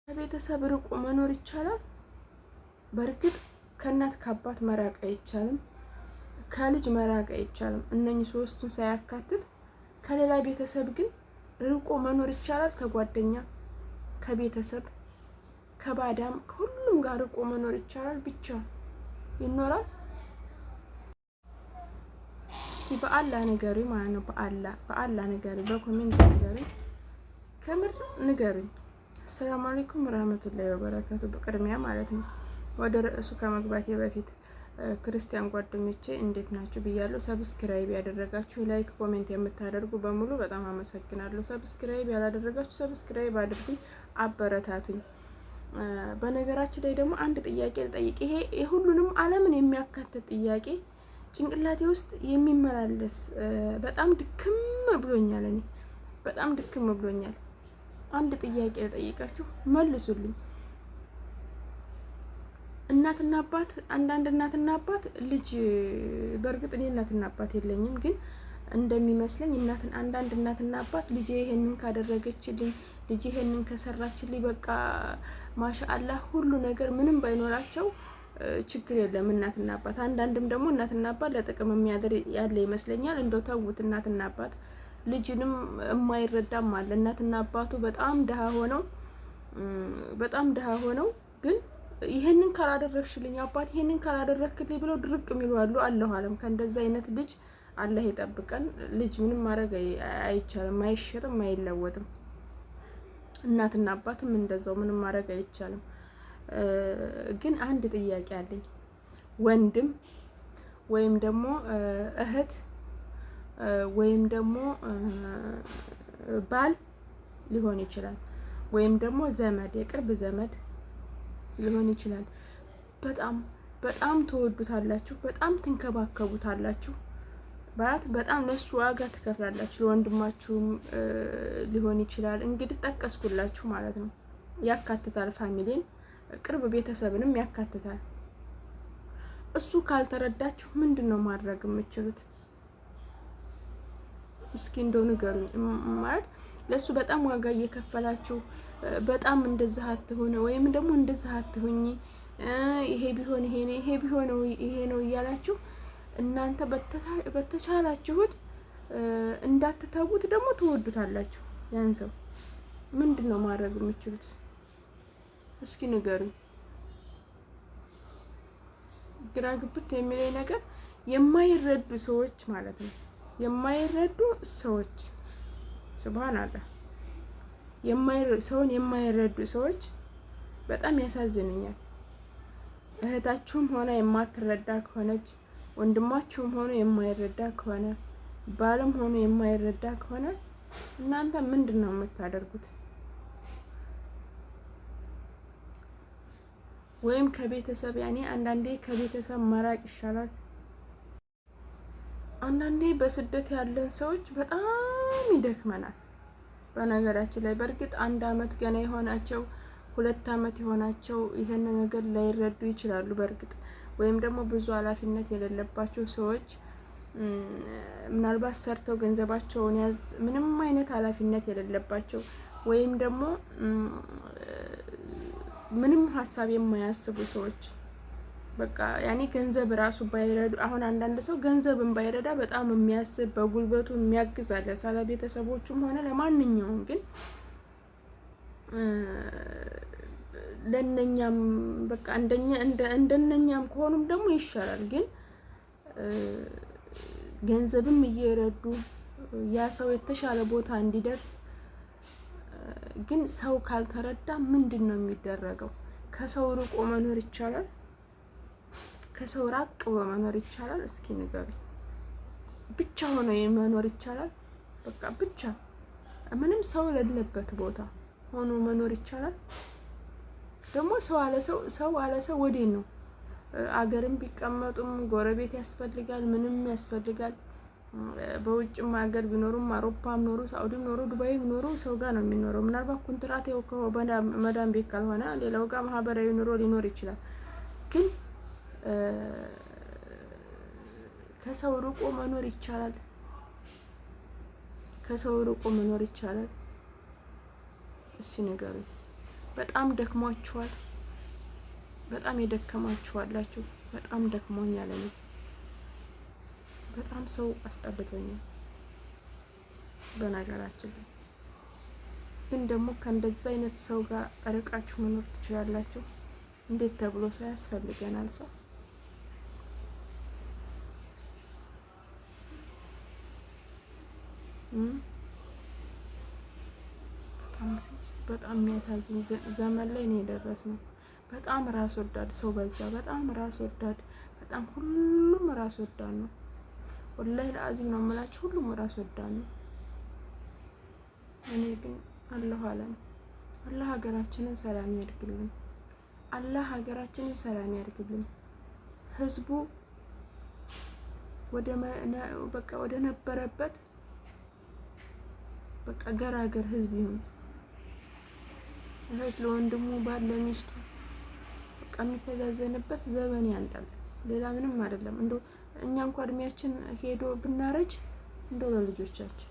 ከቤተሰብ ርቆ መኖር ይቻላል? በእርግጥ ከእናት ከአባት መራቅ አይቻልም፣ ከልጅ መራቅ አይቻልም። እነኚህ ሶስቱን ሳያካትት ከሌላ ቤተሰብ ግን ርቆ መኖር ይቻላል። ከጓደኛ፣ ከቤተሰብ፣ ከባዳም ከሁሉም ጋር ርቆ መኖር ይቻላል። ብቻ ይኖራል። እስኪ በአላህ ንገሩኝ ማለት ነው። በአላህ ንገሩኝ፣ በኮሜንት ንገሩኝ፣ ከምር ንገሩኝ። አሰላሙ አለይኩም ወራህመቱላሂ ወበረካቱ። በቅድሚያ ማለት ነው ወደ ርዕሱ ከመግባቴ በፊት ክርስቲያን ጓደኞቼ እንዴት ናችሁ ብያለሁ። ሰብስክራይብ ያደረጋችሁ፣ ላይክ፣ ኮሜንት የምታደርጉ በሙሉ በጣም አመሰግናለሁ። ሰብስክራይብ ያላደረጋችሁ ሰብስክራይብ አድርጉኝ፣ አበረታቱኝ። በነገራችን ላይ ደግሞ አንድ ጥያቄ ልጠይቅ። ይሄ የሁሉንም ዓለምን የሚያካትት ጥያቄ ጭንቅላቴ ውስጥ የሚመላለስ በጣም ድክም ብሎኛል። እኔ በጣም ድክም ብሎኛል። አንድ ጥያቄ ልጠይቃችሁ መልሱልኝ። እናትና አባት፣ አንዳንድ እናትና አባት ልጅ በእርግጥ እኔ እናትና አባት የለኝም፣ ግን እንደሚመስለኝ አንዳንድ እናትና አባት ልጄ ይሄንን ካደረገችልኝ፣ ልጄ ይሄንን ከሰራችልኝ በቃ ማሻአላህ ሁሉ ነገር ምንም ባይኖራቸው ችግር የለም እናትና አባት። አንዳንድም ደግሞ እናትና አባት ለጥቅም የሚያደር ያለ ይመስለኛል። እንደው ተውት። እናትና አባት ልጅንም የማይረዳም አለ። እናትና አባቱ በጣም ድሃ ሆነው ግን ይሄንን ካላደረግሽልኝ አባት ይሄንን ካላደረግክልኝ ብለው ድርቅ የሚሉ አሉ። አለሁ አለም ከእንደዛ አይነት ልጅ አላህ ይጠብቀን። ልጅ ምንም ማድረግ አይቻልም፣ አይሸጥም፣ አይለወጥም። እናትና አባትም እንደዛው ምንም ማድረግ አይቻልም። ግን አንድ ጥያቄ አለኝ። ወንድም ወይም ደግሞ እህት ወይም ደግሞ ባል ሊሆን ይችላል፣ ወይም ደግሞ ዘመድ፣ የቅርብ ዘመድ ሊሆን ይችላል። በጣም ትወዱታላችሁ፣ በጣም ትንከባከቡታላችሁ፣ በጣም ለሱ ዋጋ ትከፍላላችሁ። ለወንድማችሁም ሊሆን ይችላል። እንግዲህ ጠቀስኩላችሁ ማለት ነው። ያካትታል፣ ፋሚሊን፣ ቅርብ ቤተሰብንም ያካትታል። እሱ ካልተረዳችሁ ምንድን ነው ማድረግ የምችሉት? እስኪ እንደው ንገሩኝ። ማለት ለሱ በጣም ዋጋ እየከፈላችሁ በጣም እንደዛ አትሆነ ወይም ደግሞ እንደዛ አትሆኚ፣ ይሄ ቢሆን ይሄ ነው፣ ይሄ ቢሆን ይሄ ነው እያላችሁ እናንተ በተቻላችሁት እንዳትተውት ደግሞ ትወዱታላችሁ። ያን ሰው ምንድን ነው ማድረግ የምችሉት? እስኪ ንገሩኝ። ግራ ግብት የሚለኝ ነገር የማይረዱ ሰዎች ማለት ነው። የማይረዱ ሰዎች ሱብሃንአላህ፣ ሰውን የማይረዱ ሰዎች በጣም ያሳዝኑኛል። እህታችሁም ሆነ የማትረዳ ከሆነች፣ ወንድማችሁም ሆነ የማይረዳ ከሆነ፣ ባልም ሆነ የማይረዳ ከሆነ እናንተ ምንድን ነው የምታደርጉት? ወይም ከቤተሰብ ያኔ አንዳንዴ ከቤተሰብ መራቅ ይሻላል። አንዳንዴ በስደት ያለን ሰዎች በጣም ይደክመናል። በነገራችን ላይ በእርግጥ 1 አመት ገና የሆናቸው 2 አመት የሆናቸው ይሄን ነገር ላይረዱ ይችላሉ። በእርግጥ ወይም ደግሞ ብዙ ኃላፊነት የሌለባቸው ሰዎች ምናልባት ሰርተው ገንዘባቸውን ምንም አይነት ኃላፊነት የሌለባቸው ወይም ደግሞ ምንም ሀሳብ የማያስቡ ሰዎች በቃ ያኔ ገንዘብ ራሱ ባይረዱ፣ አሁን አንዳንድ ሰው ገንዘብን ባይረዳ በጣም የሚያስብ በጉልበቱ የሚያግዝ አለ፣ ስለ ቤተሰቦቹም ሆነ ለማንኛውም። ግን ለነኛም በቃ እንደነኛም ከሆኑም ደግሞ ይሻላል። ግን ገንዘብም እየረዱ ያ ሰው የተሻለ ቦታ እንዲደርስ ግን ሰው ካልተረዳ ምንድን ነው የሚደረገው? ከሰው ርቆ መኖር ይቻላል? ከሰው ራቅ ብሎ መኖር ይቻላል? እስኪ ንገሩኝ። ብቻ ሆኖ መኖር ይቻላል? በቃ ብቻ ምንም ሰው ለሌለበት ቦታ ሆኖ መኖር ይቻላል? ደግሞ ሰው አለ ሰው ወዴት ነው? አገርም ቢቀመጡም ጎረቤት ያስፈልጋል፣ ምንም ያስፈልጋል። በውጭም ሀገር ቢኖሩም አውሮፓም ኖሩ፣ ሳኡዲም ኖሩ፣ ዱባይም ኖሩ ሰው ጋር ነው የሚኖረው። ምናልባት ኮንትራት መዳም ቤት ካልሆነ ሌላው ጋር ማህበራዊ ኑሮ ሊኖር ይችላል። ግን ከሰው ርቆ መኖር ይቻላል? ከሰው ርቆ መኖር ይቻላል? እሺ ንገሩኝ። በጣም ደክሟችኋል። በጣም የደከማችኋላችሁ። በጣም ደክሞኛል እኔ በጣም ሰው አስጠልቶኛል። በነገራችን ላይ ግን ደግሞ ከእንደዛ አይነት ሰው ጋር ርቃችሁ መኖር ትችላላችሁ። እንዴት ተብሎ ሰው ያስፈልገናል። ሰው በጣም የሚያሳዝን ዘመን ላይ ነው የደረስነው። በጣም ራስ ወዳድ ሰው በዛ። በጣም ራስ ወዳድ፣ በጣም ሁሉም ራስ ወዳድ ነው። ወላሂ ለአዚም ነው የምላችሁ፣ ሁሉም ራስ ወዳድ ነው። እኔ ግን አላህ አለም አላህ ሀገራችንን ሰላም ያድርግልን። አላህ ሀገራችንን ሰላም ያድርግልን። ህዝቡ ወደ ነበረበት በቃ ገራገር ህዝብ ይሁን። እህት ለወንድሙ፣ ባል ለሚስቱ በቃ የሚተዛዘንበት ዘመን ያንጣል። ሌላ ምንም አይደለም። እንደው እኛ እንኳን እድሜያችን ሄዶ ብናረጅ እንደው ለልጆቻችን